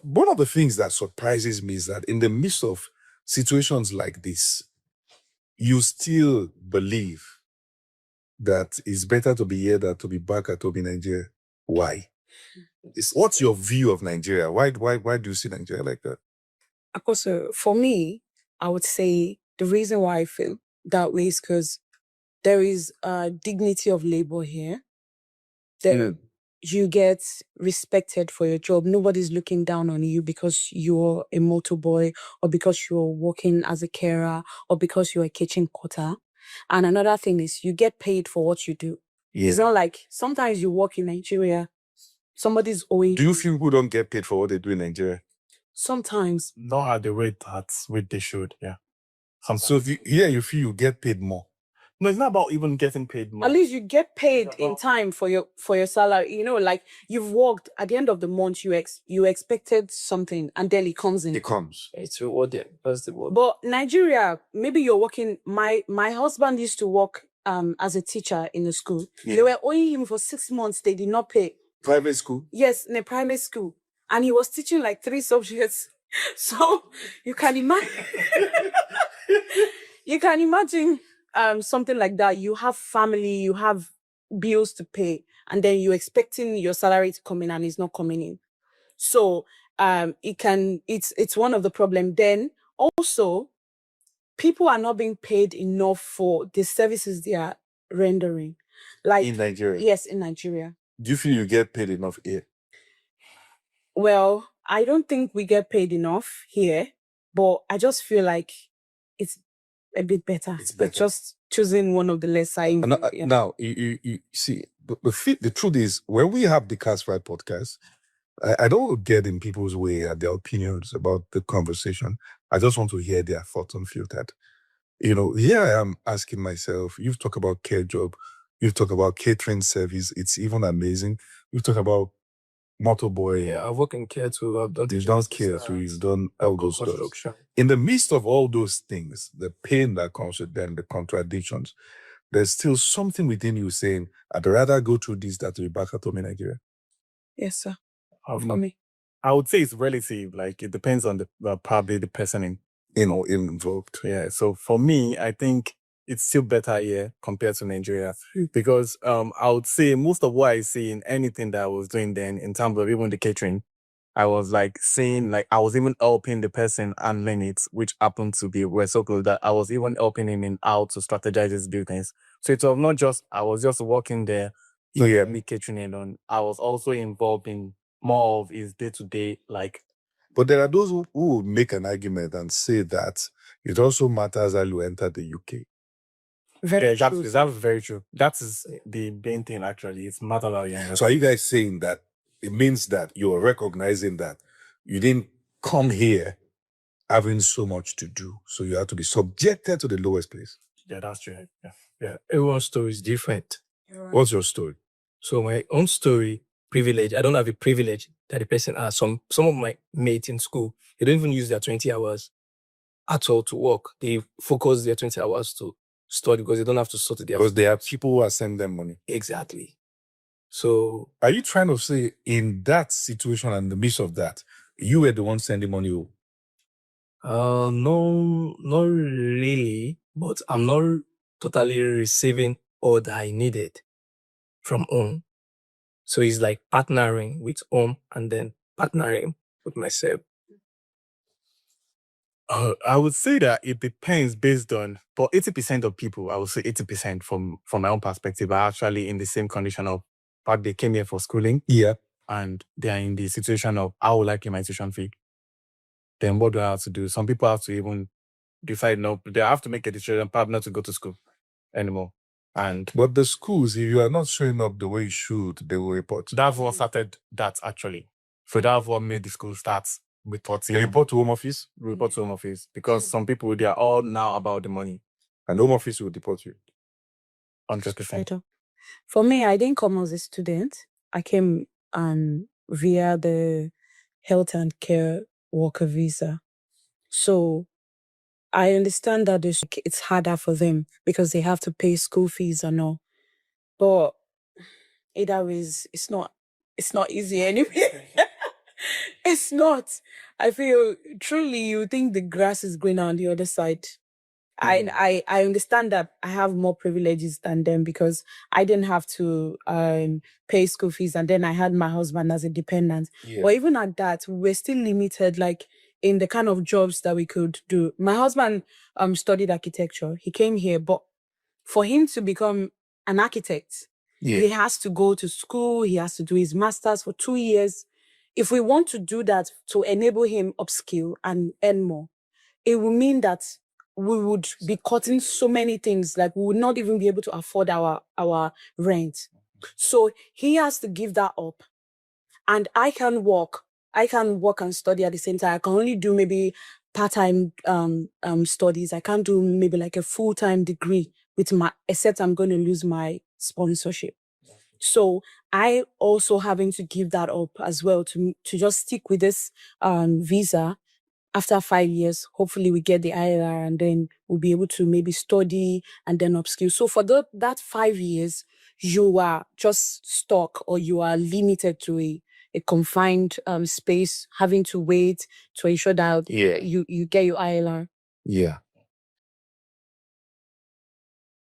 One of the things that surprises me is that in the midst of situations like this, you still believe that it's better to be here than to be back at home in Nigeria. Why? What's your view of Nigeria? Why do you see Nigeria like that? Of course, for me, I would say the reason why I feel that way is because there is a dignity of labor here. You get respected for your job. Nobody's looking down on you because you're a motor boy or because you're working as a carer or because you're a kitchen cutter. And another thing is you get paid for what you do. Yeah. It's not like sometimes you work in Nigeria, somebody's owing. Do you feel people don't get paid for what they do in Nigeria? Sometimes. Not at the rate they should, yeah. Sometimes. So you feel you get paid more? No, it's not about even getting paid more. At least you get paid in time for your salary. You know, like you've worked at the end of the month, you expected something and then it comes in. It comes. It's rewarded. That's the word. But Nigeria, maybe you're working. My husband used to work as a teacher in a school. Yeah. They were owing him for 6 months. They did not pay. Private school? Yes, in a private school. And he was teaching like 3 subjects. So you can imagine. You can imagine something like that. You have family, you have bills to pay, and then you're expecting your salary to come in and it's not coming in. So it's one of the problems. Then also, people are not being paid enough for the services they are rendering. Like in Nigeria? Yes, in Nigeria. Do you feel you get paid enough here? Well, I don't think we get paid enough here, but I just feel like it's a bit better. It's better. But just choosing one of the lesser. Now, you see, the truth is, when we have the Declassified podcast, I don't get in people's way at their opinions about the conversation. I just want to hear their thoughts unfiltered. You know, here I am asking myself, you've talked about care job, you've talked about catering service, it's even amazing. You've talked about motorboy. Yeah, I work in care too. You've done care too, you've done all those stuff. In the midst of all those things, the pain that comes with them, the contradictions, there's still something within you saying, I'd rather go through this than to be back at home in Nigeria. Yes, sir. For me, I would say it's relative. Like it depends on probably the person involved. Yeah. So for me, I think it's still better here compared to Nigeria because I would say most of what I see in anything that I was doing then in terms of even the catering, I was like saying like I was even helping the person handling it, which happened to be we're so close that I was even helping him in how to strategize his business. So it was not just I was just working there, me catering alone. I was also involved in more of his day-to-day, like. But there are those who will make an argument and say that it also matters how you enter the UK. Very true. That's very true. That is the main thing, actually. It's matter how you enter. So are you guys saying that it means that you're recognizing that you didn't come here having so much to do, so you have to be subjected to the lowest place? Yeah, that's true. Yeah. Everyone's story is different. Right. What's your story? So my own story, privilege. I don't have a privilege that the person has. Some of my mates in school, they don't even use their 20 hours at all to work. They focus their 20 hours to study because they don't have to sort it out. Because there are people who are sending them money. Exactly. So are you trying to say in that situation and the midst of that, you were the one sending money? No, not really. But I'm not totally receiving all that I needed from home. So it's like partnering with home and then partnering with myself. I would say that it depends based on, but 80% of people, I would say 80% from my own perspective, are actually in the same condition of, fact, they came here for schooling. Yeah. And they are in the situation of, I would like my tuition fee. Then what do I have to do? Some people have to even decide, no, they have to make a decision, probably not to go to school anymore. But the schools, if you are not showing up the way you should, they will report. That's what started that, actually. So that's what made the school start reporting. You report to Home Office? Report to Home Office. Because some people, they are all now about the money. And Home Office will deport you. 100%. For me, I didn't come as a student. I came via the health and care worker visa. So I understand that it's harder for them because they have to pay school fees and all. But either way, it's not easy anyway. It's not. I feel truly you think the grass is greener on the other side. I understand that I have more privileges than them because I didn't have to pay school fees, and then I had my husband as a dependent. Yeah. But even at that, we're still limited, like in the kind of jobs that we could do. My husband studied architecture. He came here, but for him to become an architect, Yeah. he has to go to school. He has to do his master's for 2 years. If we want to do that to enable him upskill and earn more, it will mean that we would be cutting so many things, like we would not even be able to afford our rent. So he has to give that up. And I can work and study at the same time. I can only do maybe part-time studies. I can't do maybe like a full-time degree except I'm going to lose my sponsorship. So I also having to give that up as well to just stick with this visa. After 5 years, hopefully we get the ILR, and then we'll be able to maybe study and then upskill. So for that 5 years, you are just stuck, or you are limited to a confined space, having to wait to ensure that Yeah. you get your ILR. Yeah.